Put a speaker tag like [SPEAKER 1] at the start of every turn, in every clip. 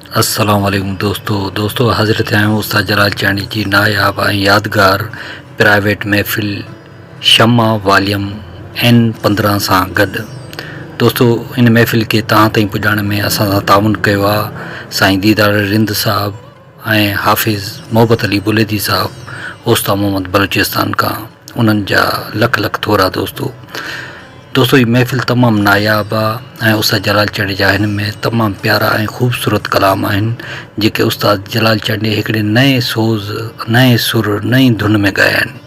[SPEAKER 1] अस्सलाम वालेकुम दोस्तों हज़रत आहियूं उस्ताद जलाल चांडी जी नायाब ऐं यादगार प्राइवेट महफ़िल शम्मा वॉल्यूम N15 सां गॾु। दोस्तों इन महफ़िल खे तव्हां ताईं पुॼाइण में असां सां ताउन कयो आहे साईं दीदार रिंद साहब ऐं हाफ़िज़ मोहब्बत अली बुलेदी साहब उस्ताद मोहम्मद बलूचिस्तान खां। उन्हनि जा लख लख थोरा दोस्तों ये महफ़िल तमामु नायाब आहे ऐं उस्ताद जलाल चांडी जा हिन में तमामु प्यारा ऐं ख़ूबसूरत कलाम आहिनि जेके उस्ताद जलाल चांडी हिकिड़े नए सोज़ नए सुर नई धुन में ॻाया आहिनि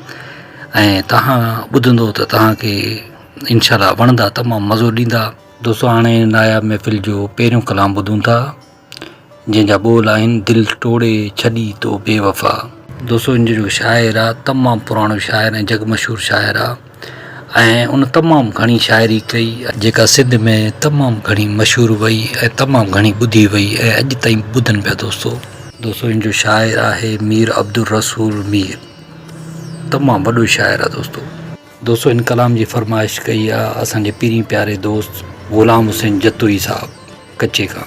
[SPEAKER 1] ऐं तव्हां ॿुधंदो त तव्हांखे इंशाअल्लाह वणंदा, तमामु मज़ो ॾींदा। दोस्तों हाणे नायाब महफ़िल जो पहिरियों कलाम ॿुधूं था जंहिंजा ॿोल आहिनि दिलि टोड़े छॾी तो बेवफ़ा। दोस्तों इन जो शाइर आहे तमामु पुराणो शाइर ऐं जग मशहूरु शाइर आहे ऐं उन तमामु घणी शाइरी कई जेका सिंध में तमामु घणी मशहूरु वई ऐं तमामु घणी ॿुधी वई ऐं अॼु ताईं ॿुधनि पिया। दोस्तों इन जो शाइर आहे मीर अब्दुल रसूल मीर, तमामु वॾो शाइर आहे। दोस्तों इन कलाम जी फरमाइश कई आहे असांजे पीरी प्यारे दोस्त ग़ुलाम हुसैन जतोई साहब कच्चे खां।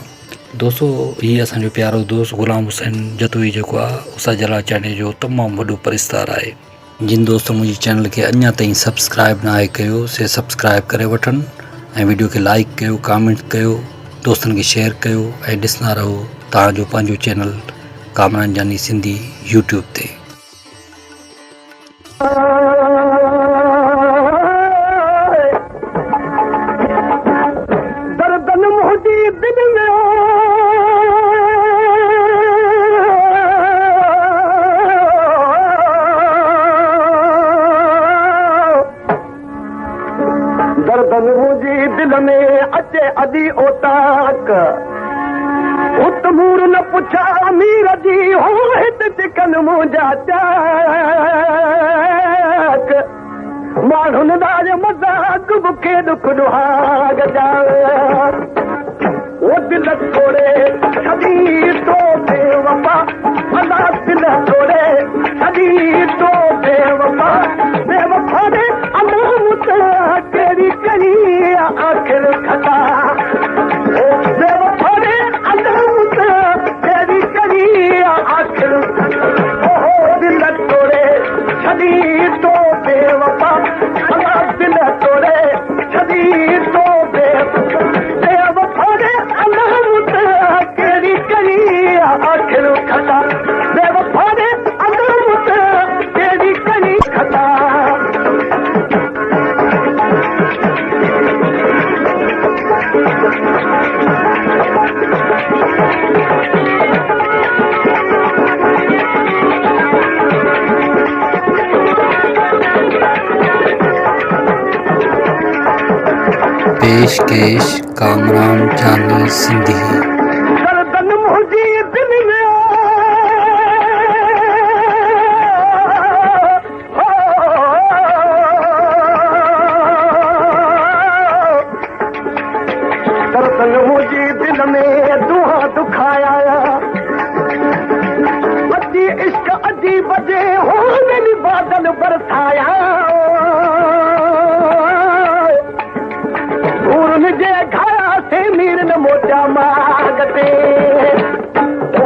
[SPEAKER 1] दोस्तों हीअ असांजो प्यारो दोस्त ग़ुलाम हुसैन जतोई जेको आहे उस्ताद जलाल चांडी जो तमामु वॾो परिस्तार आहे। जिन दोस्त मुंहिंजे चैनल खे अञा ताईं सब्सक्राइब न आहे कयो से सब्सक्राइब करे वठनि ऐं वीडियो खे लाइक कयो, कमेंट कयो, दोस्तनि खे शेयर कयो ऐं ॾिसंदा रहो तव्हांजो पंहिंजो चैनल कामरान जानी सिंधी यूट्यूब ते।
[SPEAKER 2] दर्दन मुझी दिल में अचे अदी ओताक उत्तमूर न पुछा अमीर जी हो हित चिकन मुंहिंजा चाक माण्हुनि दाज मज़ाक बुखे दुख दुहाग जा ओ दिल छोड़े छॾी तो बेवफा भला दिल छोड़े छॾी तो बेवफा बेवफा ने तेरी करी आखिर खता बेवफा ने तेरी करी आखिर ओ दिल तोड़े छॾी तो बेवफा भला दिल तोड़े छॾी तो बेवफा ने तेरी करी आखिर खता बेवफा ने तेरी करी खता।
[SPEAKER 1] पेशकेश कामरान जानी सिंधी।
[SPEAKER 2] दर्दन मुझी दिल में दर्दन मुझी दिल में दुआ दुखाया अजी इश्क अजी बजे हो मेरी बादल बरसाया जे घरा से मीर न मोटा मागते ओ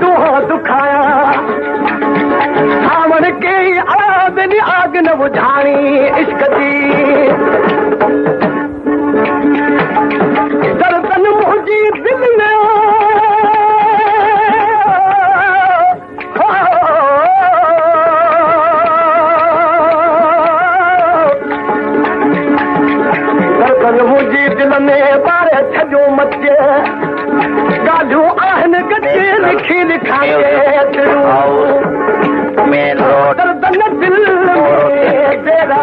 [SPEAKER 2] डोहा दुखाया सावण के आग न बुझानी इश्क जी दर्दन मुंहिंजी दिल में दर्दन मुंहिंजी दिल में ॿार छॾियो मचे ॻाल्हियूं आहिनि गॾे लिखी लिखाए दर्दन दिल में तेरा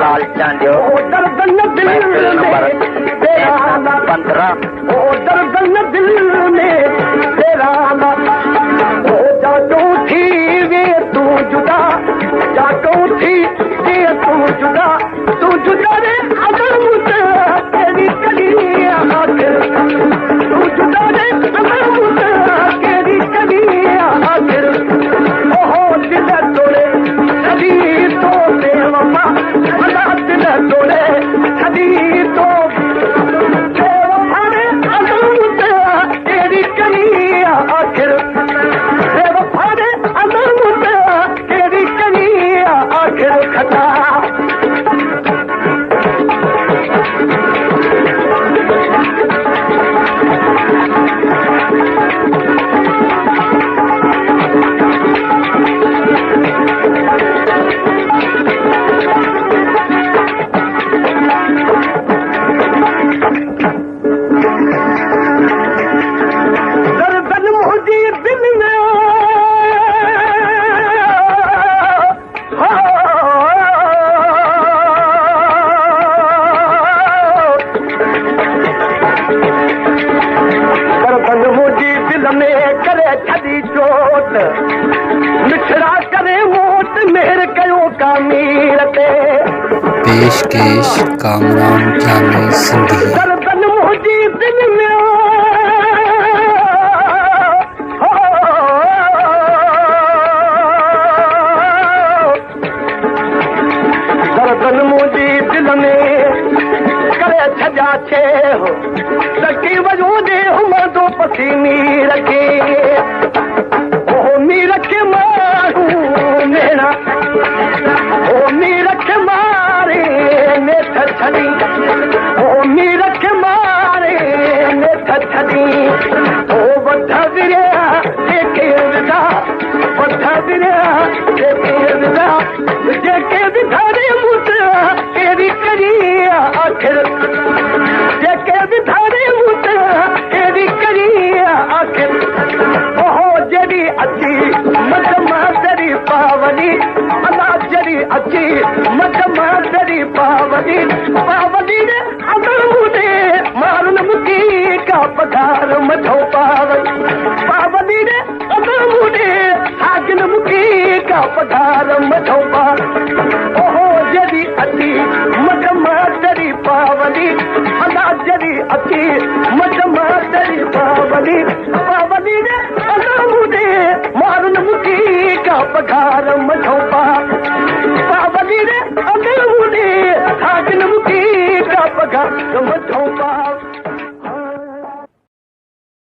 [SPEAKER 2] लाल चांदियो दर्दन दिल में तेरा ओ दर्दन दिल में तेरा ओ जाटो थी वे तू जुदा जाटो थी वे तू जुदा रे अगर मुझे तेरी कली आखिर तू जुदा रे अगर मुझे तेरी कली आखिर ओहो दिल तोड़े कभी तो बेवफा भला दिल तोड़े कभी तो बेवफा रे अगर मुझे तेरी कली आखिर बेवफा रे अगर मुझे तेरी कली आखिर खता मिठड़ा करे मोट मेहर कयो कामीर ते
[SPEAKER 1] पेशकेश कामरान जानी सिंधी
[SPEAKER 2] दर्दन मुंहिंजी दिल में दर्दन मुंहिंजी दिल में करे छॾा छे हो लकी वजो दे हमदो पसीनी रखे मीर के मारू मेरा ओ मीर के मारे ने छछड़ी ओ मीर के मारे ने छछड़ी ओ बद्धा गिरिया देखे विदा बद्धा गिरिया देखे विदा जेके विधारे मुद्रा तेरी करिया आखिर जेके विधारे मुद्रा तेरी करिया आखिर ओहो जड़ी अची मत मातरी पावनी अला जड़ी अची मत मातरी पावनी ने अगर मुझे मारन मुकी का पधार मथो पावनी ने अगर मुझे हाकिन मुकी का पधार मथो